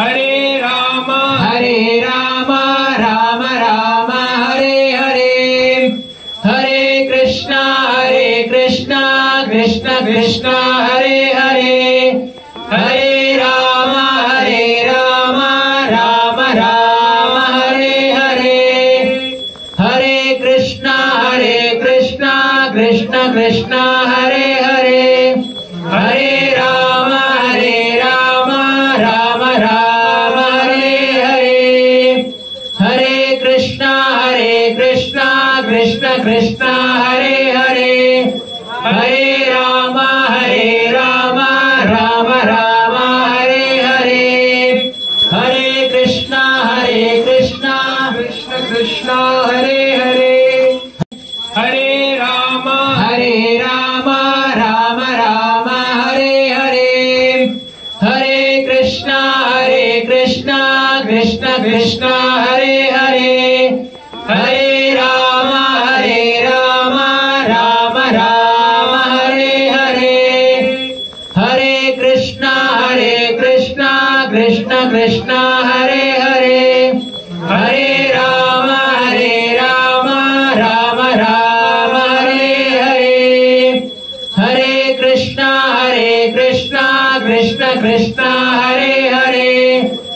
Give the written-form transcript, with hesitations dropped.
Hare Ram Ram Ram Hare Hare, Hare Krishna Krishna Krishna Hare Hare, Hare Ram Ram Ram Hare Hare, Hare Krishna Krishna Krishna Hare Hare, Hare Ram Ram Ram Hare Hare, Hare Krishna Krishna Krishna Hare Hare, Hare Ram Ram Ram Hare Hare, Hare Krishna Krishna Krishna Hare Hare, Hare Ram Ram Ram Hare Hare, Hare Krishna Krishna Krishna Hare Hare, Hare Ram Ram Ram Hare Hare, Hare Krishna Krishna Krishna Hare Hare, Hare Ram Ram Ram Hare Hare, Hare Krishna Krishna Krishna Hare